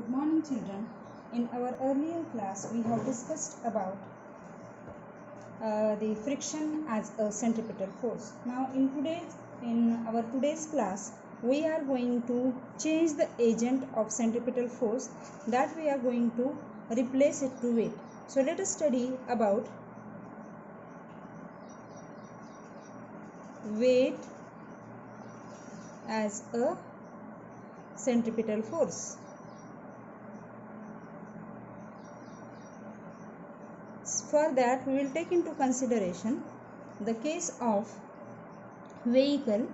Good morning, children. In our earlier class, we have discussed about the friction as a centripetal force. Now, in our today's class, we are going to change the agent of centripetal force, that we are going to replace it to weight. So, let us study about weight as a centripetal force. For that, we will take into consideration the case of vehicle,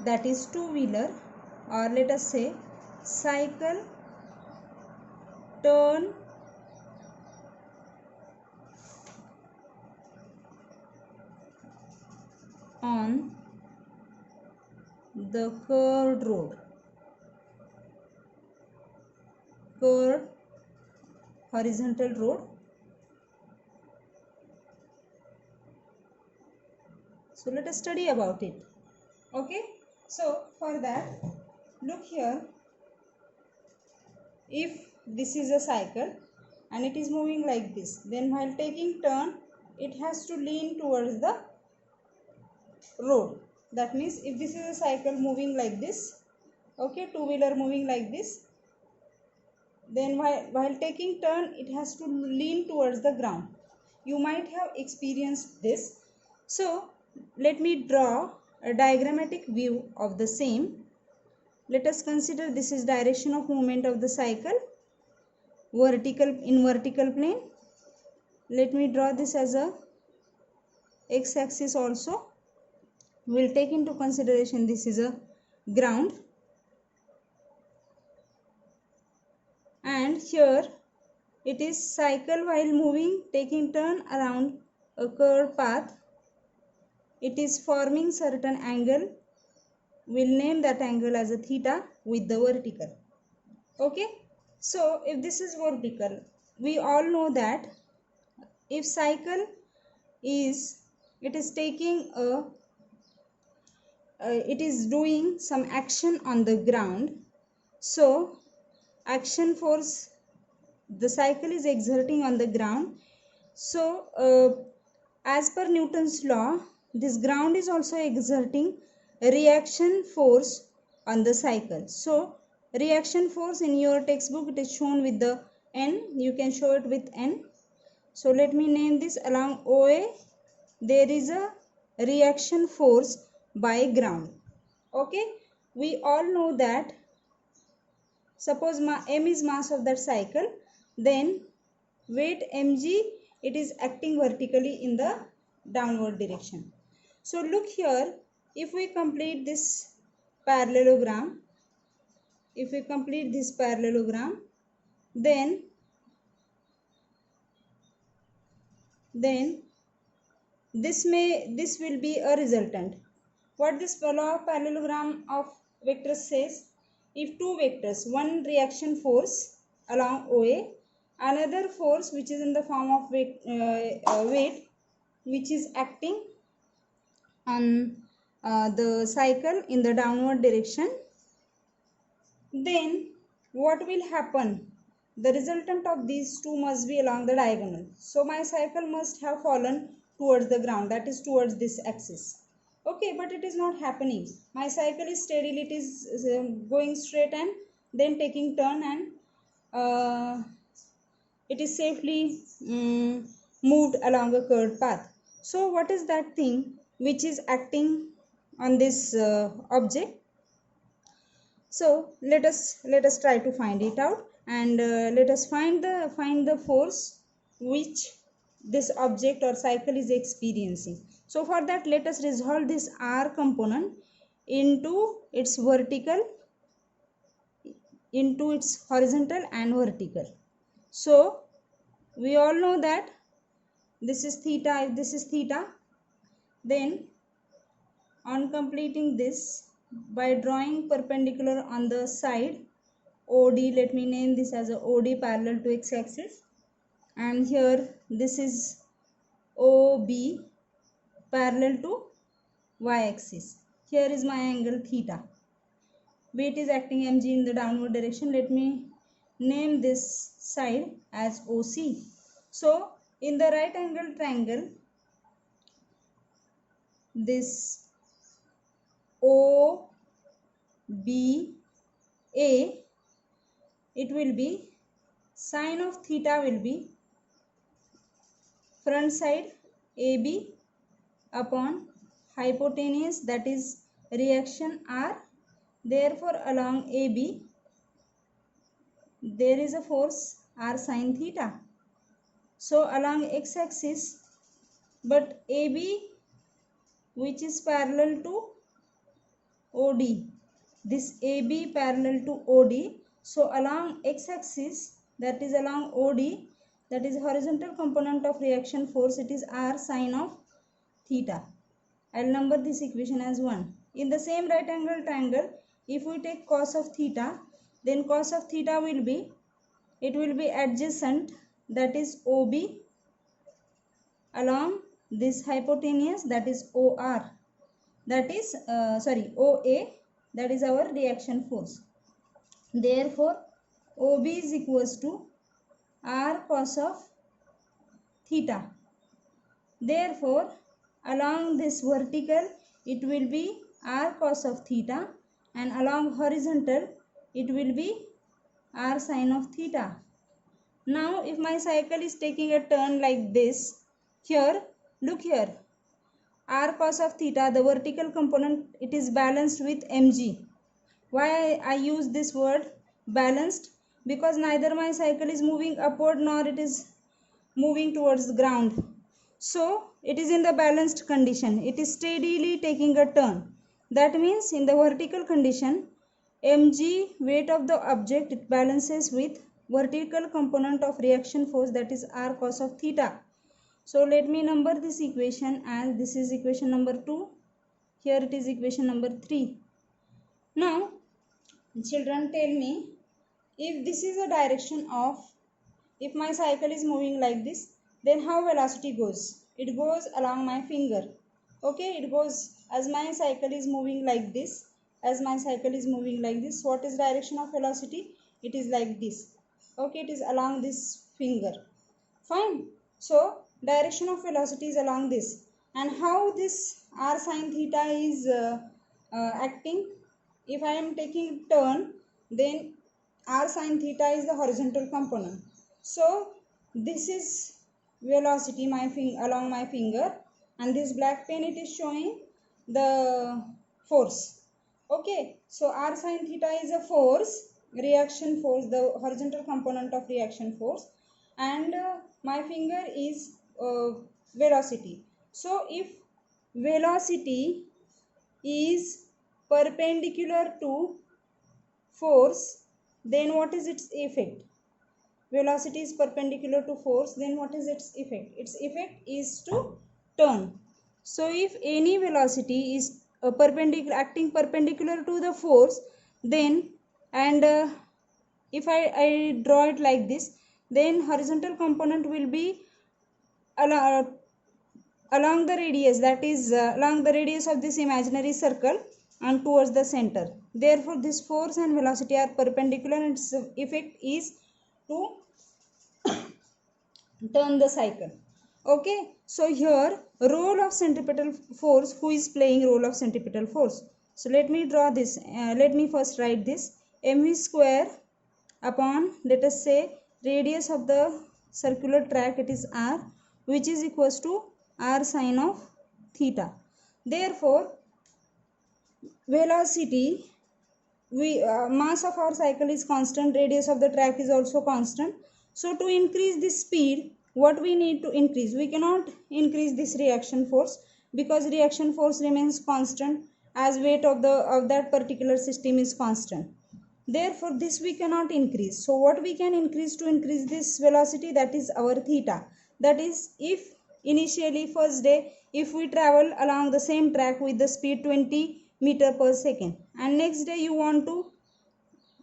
that is two-wheeler, or let us say cycle, turn on the curved road, curved horizontal road. So let us study about it. Okay, so for that, look here. If this is a cycle and it is moving like this, then while taking turn, it has to lean towards the road. That means if this is a cycle moving like this, okay, two-wheeler moving like this, then while taking turn, it has to lean towards the ground. You might have experienced this. So let me draw a diagrammatic view of the same. Let us consider this is direction of movement of the cycle, vertical plane. Let me draw this as a x-axis also. We'll take into consideration this is a ground, and here it is cycle while moving, taking turn around a curved path. It is forming certain angle. We'll name that angle as a theta with the vertical. Okay, so if this is vertical, we all know that if cycle is, it is taking it is doing some action on the ground. So action force the cycle is exerting on the ground. So as per Newton's law, this ground is also exerting a reaction force on the cycle. So reaction force in your textbook, it is shown with the N. You can show it with N. So let me name this. Along OA there is a reaction force by ground. Okay, we all know that suppose m is mass of that cycle, then weight mg, it is acting vertically in the downward direction. So look here, if we complete this parallelogram, then this will be a resultant. What this law of parallelogram of vectors says, if two vectors, one reaction force along OA, another force which is in the form of weight which is acting on the cycle in the downward direction, then what will happen? The resultant of these two must be along the diagonal. So my cycle must have fallen towards the ground, that is towards this axis. Okay, but it is not happening. My cycle is steadily, it is going straight and then taking turn, and it is safely moved along a curved path. So what is that thing which is acting on this object? So let us try to find it out, and let us find the force which this object or cycle is experiencing. So for that, let us resolve this r component into its vertical, into its horizontal and vertical. So we all know that this is theta. If this is theta, then on completing this, by drawing perpendicular on the side OD, let me name this as a OD parallel to x-axis, and here this is OB parallel to y-axis. Here is my angle theta. Weight is acting mg in the downward direction. Let me name this side as OC. So in the right angle triangle, this OBA, it will be sine of theta will be front side AB upon hypotenuse, that is reaction R. Therefore along AB there is a force R sine theta. So along x-axis, but AB which is parallel to OD, this AB parallel to OD, so along x-axis, that is along OD, that is horizontal component of reaction force, it is R sine of theta. I'll number this equation as 1. In the same right angle triangle, if we take cos of theta, then cos of theta will be, it will be adjacent, that is OB, along this hypotenuse, that is OR, that is OA, that is our reaction force. Therefore OB is equals to R cos of theta. Therefore along this vertical it will be R cos of theta, and along horizontal it will be R sine of theta. Now if my cycle is taking a turn like this, here look here, R cos of theta, the vertical component, it is balanced with mg. Why I use this word balanced? Because neither my cycle is moving upward nor it is moving towards the ground. So it is in the balanced condition. It is steadily taking a turn. That means in the vertical condition, mg, weight of the object, it balances with vertical component of reaction force, that is R cos of theta. So let me number this equation as this is equation number 2. Here it is equation number 3. Now children, tell me, if this is a direction of, if my cycle is moving like this, then how velocity goes? It goes along my finger. Okay, it goes, as my cycle is moving like this, as my cycle is moving like this, what is direction of velocity? It is like this. Okay, it is along this finger. Fine. So direction of velocity is along this. And how this R sine theta is acting? If I am taking turn, then R sine theta is the horizontal component. So this is velocity along my finger, and this black pen, it is showing the force. Okay, so R sine theta is a force, reaction force, the horizontal component of reaction force, and my finger is velocity. So if velocity is perpendicular to force, then what is its effect? Velocity is perpendicular to force, then what is its effect? Its effect is to turn. So if any velocity is acting perpendicular to the force, then, and if I draw it like this, then horizontal component will be along the radius, that is along the radius of this imaginary circle and towards the center. Therefore this force and velocity are perpendicular, and its effect is to turn the cycle. Okay, so here role of centripetal force, who is playing role of centripetal force? So let me draw this. Let me first write this. mv square upon, let us say, radius of the circular track, it is r, which is equals to r sine of theta. Therefore velocity, mass of our cycle is constant, radius of the track is also constant. So to increase this speed, what we need to increase? We cannot increase this reaction force, because reaction force remains constant as weight of that particular system is constant. Therefore this we cannot increase. So what we can increase to increase this velocity, that is our theta. That is, if initially first day, if we travel along the same track with the speed 20 meter per second, and next day you want to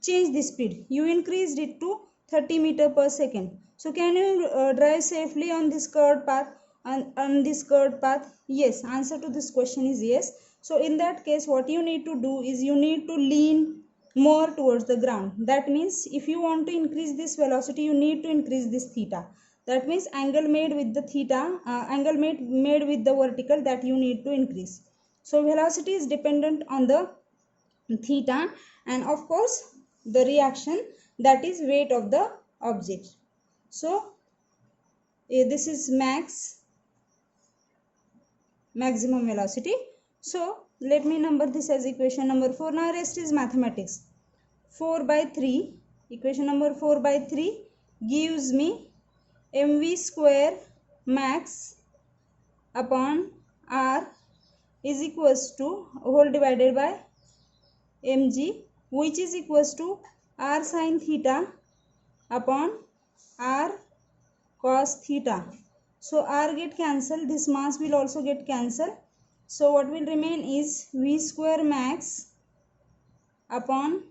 change the speed, you increased it to 30 meter per second. So can you drive safely on this curved path? On this curved path? Yes, answer to this question is yes. So in that case, what you need to do is you need to lean more towards the ground. That means if you want to increase this velocity, you need to increase this theta. That means angle made with the theta, angle made with the vertical, that you need to increase. So velocity is dependent on the theta, and of course the reaction, that is weight of the object. So this is maximum velocity. So let me number this as equation number 4. Now rest is mathematics. 4 by 3, equation number 4 by 3 gives me mv square max upon r is equals to whole divided by mg, which is equals to r sin theta upon r cos theta. So r get cancelled, this mass will also get cancelled. So what will remain is v square max upon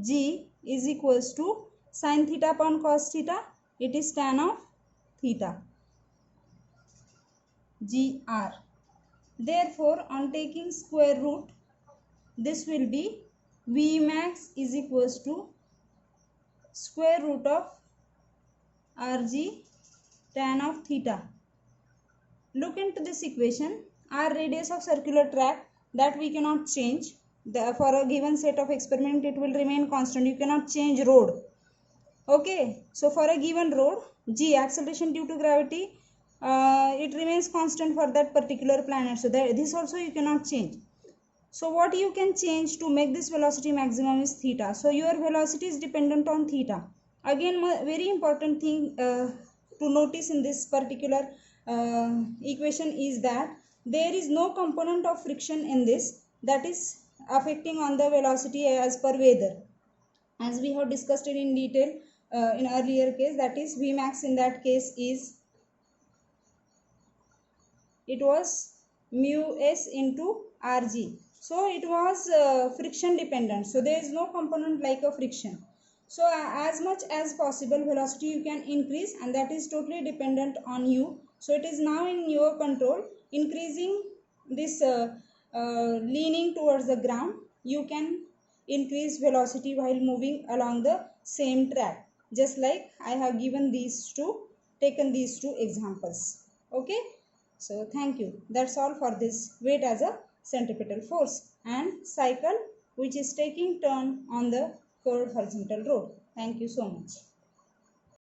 g is equals to sin theta upon cos theta, it is tan of theta, gr. Therefore on taking square root, this will be v max is equals to square root of rg tan of theta. Look into this equation. R radius of circular track, that we cannot change. For a given set of experiment it will remain constant, you cannot change road. Okay, so for a given road, g acceleration due to gravity, it remains constant for that particular planet, so this also you cannot change. So what you can change to make this velocity maximum is theta. So your velocity is dependent on theta. Again, very important thing to notice in this particular equation is that there is no component of friction in this, that is affecting on the velocity as per weather, as we have discussed it in detail in earlier case. That is V max in that case is, it was mu s into rg. So it was friction dependent, so there is no component like a friction. So as much as possible velocity you can increase, and that is totally dependent on you. So it is now in your control. Increasing this leaning towards the ground, you can increase velocity while moving along the same track, just like I have taken these two examples. Okay, so thank you. That's all for this weight as a centripetal force and cycle which is taking turn on the curved horizontal road. Thank you so much.